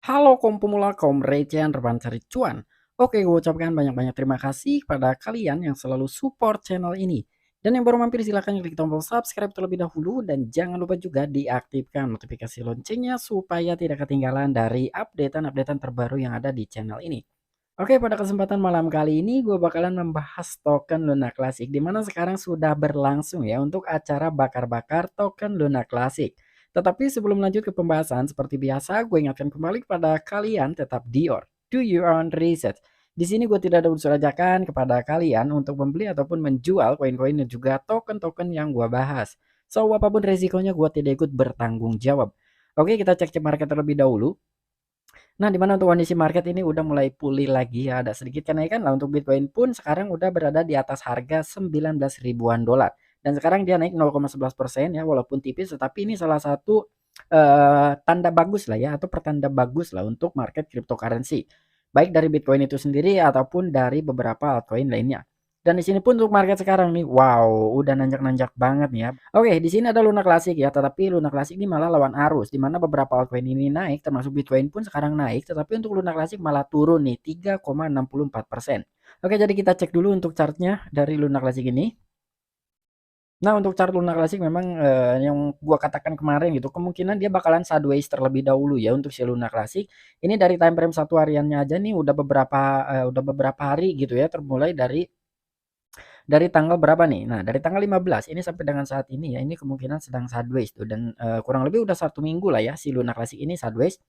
Halo kaum pemula, kaum recehan rebahan cari cuan. Oke, gue ucapkan banyak-banyak terima kasih kepada kalian yang selalu support channel ini. Dan yang baru mampir silahkan klik tombol subscribe terlebih dahulu dan jangan lupa juga diaktifkan notifikasi loncengnya supaya tidak ketinggalan dari updatean-updatean terbaru yang ada di channel ini. Oke, pada kesempatan malam kali ini gue bakalan membahas token Luna Classic di mana sekarang sudah berlangsung ya untuk acara bakar-bakar token Luna Classic. Tetapi sebelum lanjut ke pembahasan, seperti biasa gue ingatkan kembali kepada kalian tetap Dior. Do your own research. Di sini gue tidak ada unsur ajakan kepada kalian untuk membeli ataupun menjual koin-koin dan juga token-token yang gue bahas. So, apapun resikonya gue tidak ikut bertanggung jawab. Oke, kita cek market terlebih dahulu. Nah, di mana untuk kondisi market ini udah mulai pulih lagi ya, ada sedikit kenaikan lah untuk Bitcoin pun sekarang udah berada di atas harga 19 ribuan dolar. Dan sekarang dia naik 0,11% ya, walaupun tipis tetapi ini salah satu tanda bagus lah ya atau pertanda bagus lah untuk market cryptocurrency. Baik dari Bitcoin itu sendiri ataupun dari beberapa altcoin lainnya. Dan di sini pun untuk market sekarang nih, wow, udah nanjak-nanjak banget nih ya. Oke, di sini ada Luna Classic ya, tetapi Luna Classic ini malah lawan arus, di mana beberapa altcoin ini naik, termasuk Bitcoin pun sekarang naik, tetapi untuk Luna Classic malah turun nih 3,64%. Oke, jadi kita cek dulu untuk chartnya dari Luna Classic ini. Nah, untuk chart Luna Classic memang yang gua katakan kemarin gitu, kemungkinan dia bakalan sideways terlebih dahulu ya untuk si Luna Classic. Ini dari time frame satu hariannya aja nih udah beberapa hari gitu ya, termulai dari tanggal berapa nih? Nah, dari tanggal 15 ini sampai dengan saat ini ya, ini kemungkinan sedang sideways tuh dan kurang lebih udah 1 minggu lah ya si Luna Classic ini sideways.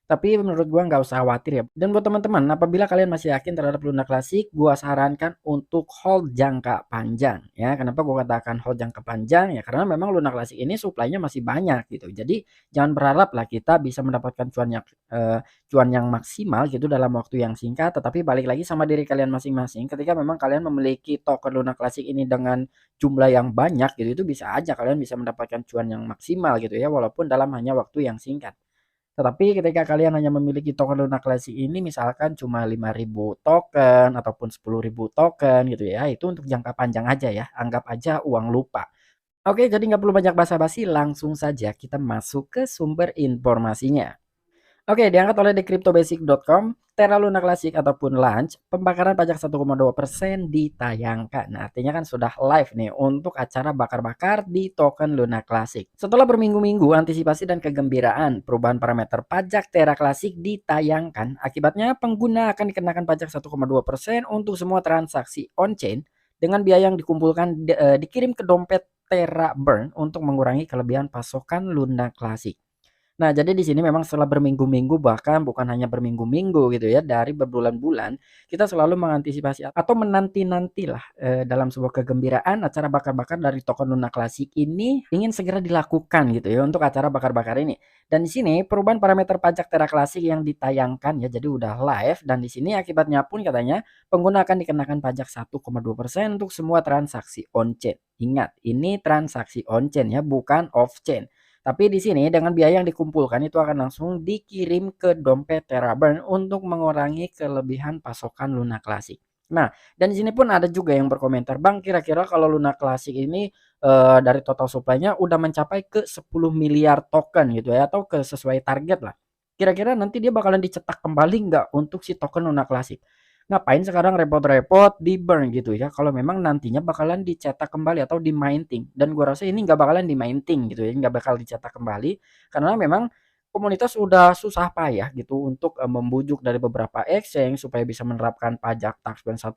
Tapi menurut gua nggak usah khawatir ya. Dan buat teman-teman, apabila kalian masih yakin terhadap Luna Classic, gua sarankan untuk hold jangka panjang ya. Kenapa gua katakan hold jangka panjang ya? Karena memang Luna Classic ini supply-nya masih banyak gitu. Jadi jangan berharap lah kita bisa mendapatkan cuan yang maksimal gitu dalam waktu yang singkat. Tetapi balik lagi sama diri kalian masing-masing. Ketika memang kalian memiliki token Luna Classic ini dengan jumlah yang banyak gitu, itu bisa aja kalian bisa mendapatkan cuan yang maksimal gitu ya, walaupun dalam hanya waktu yang singkat. Tetapi ketika kalian hanya memiliki token Luna Classic ini misalkan cuma 5.000 token ataupun 10.000 token gitu ya, itu untuk jangka panjang aja ya, anggap aja uang lupa. Oke, jadi nggak perlu banyak basa-basi, langsung saja kita masuk ke sumber informasinya. Oke, diangkat oleh decryptobasic.com, Terra Luna Classic ataupun Launch, pembakaran pajak 1,2% ditayangkan. Nah, artinya kan sudah live nih untuk acara bakar-bakar di token Luna Classic. Setelah berminggu-minggu antisipasi dan kegembiraan, perubahan parameter pajak Terra Classic ditayangkan. Akibatnya pengguna akan dikenakan pajak 1,2% untuk semua transaksi on-chain dengan biaya yang dikumpulkan dikirim ke dompet Terra Burn untuk mengurangi kelebihan pasokan Luna Classic. Nah, jadi di sini memang setelah berminggu-minggu bahkan bukan hanya berminggu-minggu gitu ya, dari berbulan-bulan kita selalu mengantisipasi atau menanti-nantilah dalam sebuah kegembiraan acara bakar-bakar dari token Luna Classic ini ingin segera dilakukan gitu ya untuk acara bakar-bakar ini. Dan di sini perubahan parameter pajak Terra Classic yang ditayangkan ya, jadi udah live dan di sini akibatnya pun katanya pengguna akan dikenakan pajak 1,2% untuk semua transaksi on-chain. Ingat, ini transaksi on-chain ya, bukan off-chain. Tapi di sini dengan biaya yang dikumpulkan itu akan langsung dikirim ke dompet TerraBurn untuk mengurangi kelebihan pasokan Luna Classic. Nah, dan di sini pun ada juga yang berkomentar, "Bang, kira-kira kalau Luna Classic ini dari total supply-nya udah mencapai ke 10 miliar token gitu ya atau ke sesuai target lah. Kira-kira nanti dia bakalan dicetak kembali nggak untuk si token Luna Classic?" Ngapain sekarang repot-repot di burn gitu ya kalau memang nantinya bakalan dicetak kembali atau di minting, dan gua rasa ini nggak bakalan di minting gitu ya, nggak bakal dicetak kembali karena memang komunitas udah susah payah gitu untuk membujuk dari beberapa exchange supaya bisa menerapkan pajak tax band 1,2%.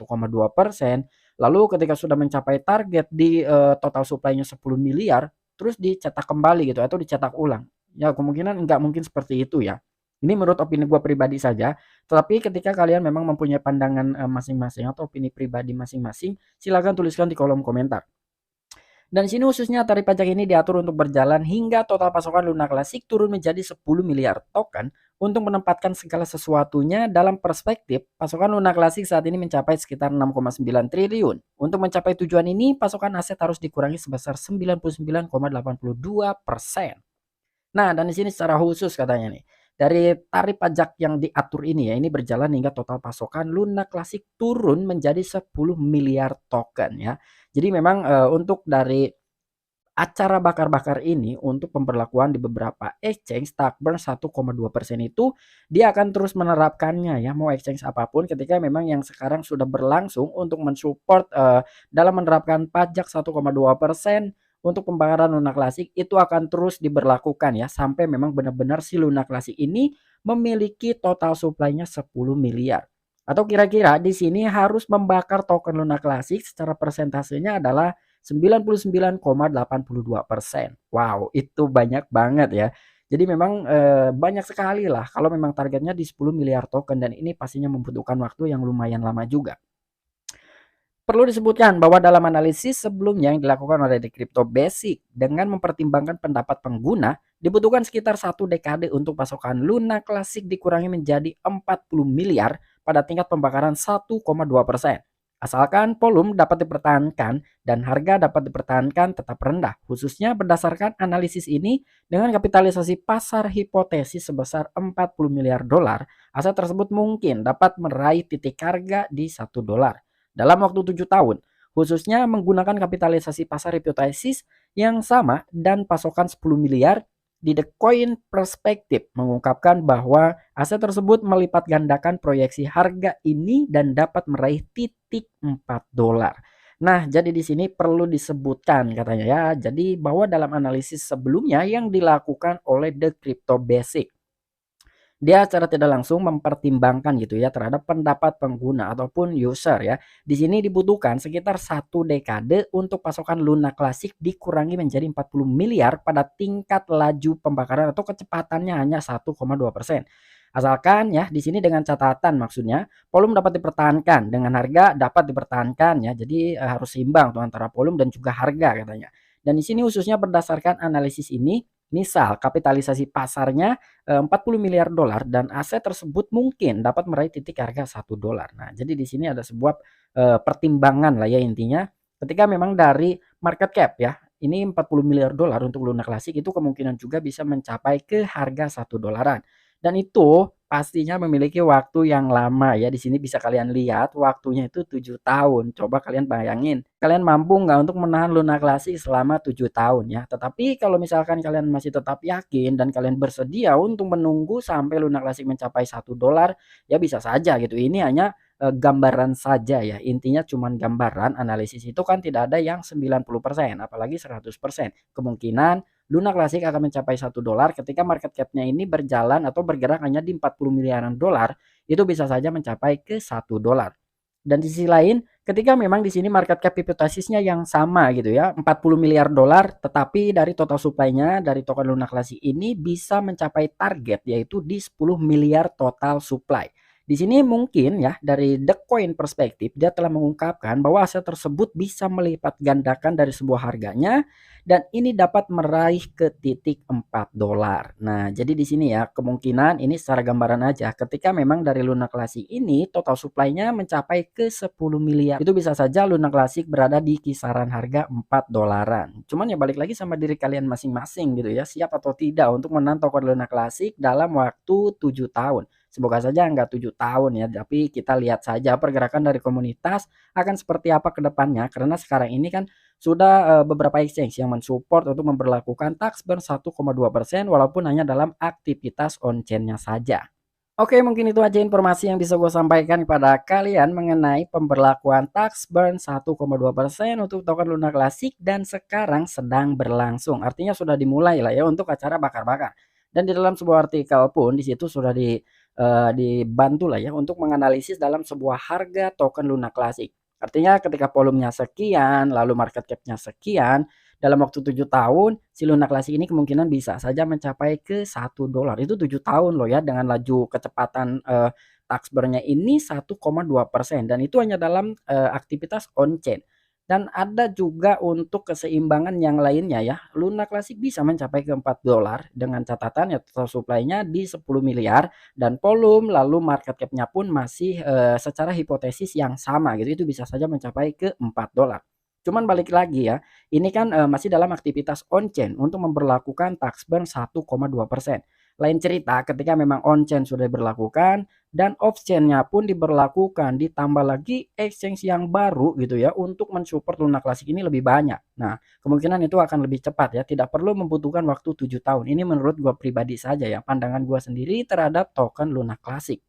Lalu ketika sudah mencapai target di total supply-nya 10 miliar terus dicetak kembali gitu atau dicetak ulang, ya kemungkinan nggak mungkin seperti itu ya. Ini menurut opini gue pribadi saja, tetapi ketika kalian memang mempunyai pandangan masing-masing atau opini pribadi masing-masing, silakan tuliskan di kolom komentar. Dan di sini khususnya tarif pajak ini diatur untuk berjalan hingga total pasokan Luna Classic turun menjadi 10 miliar token. Untuk menempatkan segala sesuatunya dalam perspektif, pasokan Luna Classic saat ini mencapai sekitar 6,9 triliun. Untuk mencapai tujuan ini, pasokan aset harus dikurangi sebesar 99,82%. Nah, dan di sini secara khusus katanya nih, dari tarif pajak yang diatur ini ya, ini berjalan hingga total pasokan Luna Classic turun menjadi 10 miliar token ya. Jadi memang untuk dari acara bakar-bakar ini untuk pemberlakuan di beberapa exchange Takburn 1,2% itu dia akan terus menerapkannya ya, mau exchange apapun ketika memang yang sekarang sudah berlangsung untuk mensupport dalam menerapkan pajak 1,2% untuk pembakaran lunak klasik itu akan terus diberlakukan ya sampai memang benar-benar si lunak klasik ini memiliki total supply-nya 10 miliar. Atau kira-kira di sini harus membakar token lunak klasik secara persentasenya adalah 99,82%. Wow, itu banyak banget ya. Jadi memang, banyak sekali lah kalau memang targetnya di 10 miliar token dan ini pastinya membutuhkan waktu yang lumayan lama juga. Perlu disebutkan bahwa dalam analisis sebelumnya yang dilakukan oleh The Crypto Basic dengan mempertimbangkan pendapat pengguna, dibutuhkan sekitar 1 dekade untuk pasokan Luna klasik dikurangi menjadi 40 miliar pada tingkat pembakaran 1,2%. Asalkan volume dapat dipertahankan dan harga dapat dipertahankan tetap rendah, khususnya berdasarkan analisis ini dengan kapitalisasi pasar hipotesis sebesar 40 miliar dolar, aset tersebut mungkin dapat meraih titik harga di 1 dolar dalam waktu 7 tahun, khususnya menggunakan kapitalisasi pasar hipotesis yang sama dan pasokan 10 miliar. Di The Coin Perspective mengungkapkan bahwa aset tersebut melipat gandakan proyeksi harga ini dan dapat meraih titik 4 dolar. Nah, jadi di sini perlu disebutkan katanya ya. Jadi bahwa dalam analisis sebelumnya yang dilakukan oleh The Crypto Basic, dia secara tidak langsung mempertimbangkan gitu ya terhadap pendapat pengguna ataupun user ya. Di sini dibutuhkan sekitar 1 dekade untuk pasokan Luna klasik dikurangi menjadi 40 miliar pada tingkat laju pembakaran atau kecepatannya hanya 1,2%. Asalkan ya di sini dengan catatan maksudnya volume dapat dipertahankan dengan harga dapat dipertahankan ya. Jadi harus seimbang tuh antara volume dan juga harga katanya. Dan di sini khususnya berdasarkan analisis ini, misal kapitalisasi pasarnya 40 miliar dolar dan aset tersebut mungkin dapat meraih titik harga 1 dolar. Nah, jadi di sini ada sebuah pertimbangan lah ya intinya ketika memang dari market cap ya, ini 40 miliar dolar untuk Luna Classic itu kemungkinan juga bisa mencapai ke harga 1 dolaran. Dan itu pastinya memiliki waktu yang lama ya. Di sini bisa kalian lihat waktunya itu 7 tahun. Coba kalian bayangin, kalian mampu nggak untuk menahan Luna Classic selama 7 tahun ya. Tetapi kalau misalkan kalian masih tetap yakin dan kalian bersedia untuk menunggu sampai Luna Classic mencapai 1 dolar, ya bisa saja gitu. Ini hanya gambaran saja ya. Intinya cuman gambaran, analisis itu kan tidak ada yang 90%, apalagi 100%. Kemungkinan Luna Classic akan mencapai 1 dolar ketika market cap-nya ini berjalan atau bergerak hanya di 40 miliaran dolar, itu bisa saja mencapai ke 1 dolar. Dan di sisi lain, ketika memang di sini market cap hipotesisnya yang sama gitu ya, 40 miliar dolar, tetapi dari total supply-nya dari token Luna Classic ini bisa mencapai target yaitu di 10 miliar total supply. Di sini mungkin ya dari The Coin perspektif dia telah mengungkapkan bahwa aset tersebut bisa melipat gandakan dari sebuah harganya dan ini dapat meraih ke titik 4 dolar. Nah, jadi di sini ya kemungkinan ini secara gambaran aja ketika memang dari Luna Classic ini total supply-nya mencapai ke 10 miliar. Itu bisa saja Luna Classic berada di kisaran harga 4 dolaran. Cuman ya balik lagi sama diri kalian masing-masing gitu ya, siap atau tidak untuk menang token Luna Classic dalam waktu 7 tahun. Semoga saja enggak 7 tahun ya, tapi kita lihat saja pergerakan dari komunitas akan seperti apa ke depannya karena sekarang ini kan sudah beberapa exchange yang mensupport untuk memperlakukan tax burn 1,2% walaupun hanya dalam aktivitas on chain-nya saja. Oke, mungkin itu aja informasi yang bisa gue sampaikan kepada kalian mengenai pemberlakuan tax burn 1,2% untuk token Luna Classic dan sekarang sedang berlangsung. Artinya sudah dimulai lah ya untuk acara bakar-bakar. Dan di dalam sebuah artikel pun di situ sudah dibantu lah ya untuk menganalisis dalam sebuah harga token Luna Classic. Artinya ketika volumenya sekian, lalu market cap-nya sekian, dalam waktu 7 tahun si Luna Classic ini kemungkinan bisa saja mencapai ke 1 dolar. Itu 7 tahun loh ya dengan laju kecepatan tax burn-nya ini 1,2% dan itu hanya dalam aktivitas on chain. Dan ada juga untuk keseimbangan yang lainnya ya. Luna Classic bisa mencapai ke 4 dolar dengan catatan ya total supply-nya di 10 miliar dan volume lalu market cap-nya pun masih secara hipotesis yang sama gitu. Itu bisa saja mencapai ke 4 dolar. Cuman balik lagi ya, ini kan masih dalam aktivitas on chain untuk memberlakukan tax burn 1,2%. Lain cerita ketika memang on chain sudah diberlakukan dan off chain-nya pun diberlakukan, ditambah lagi exchange yang baru gitu ya untuk mensupport Luna Classic ini lebih banyak. Nah, kemungkinan itu akan lebih cepat ya, tidak perlu membutuhkan waktu 7 tahun. Ini menurut gua pribadi saja ya, pandangan gua sendiri terhadap token Luna Classic.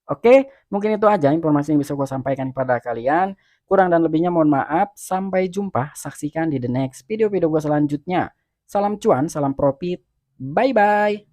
Oke, mungkin itu aja informasi yang bisa gua sampaikan kepada kalian. Kurang dan lebihnya mohon maaf. Sampai jumpa, saksikan di the next video-video gua selanjutnya. Salam cuan, salam profit. Bye bye.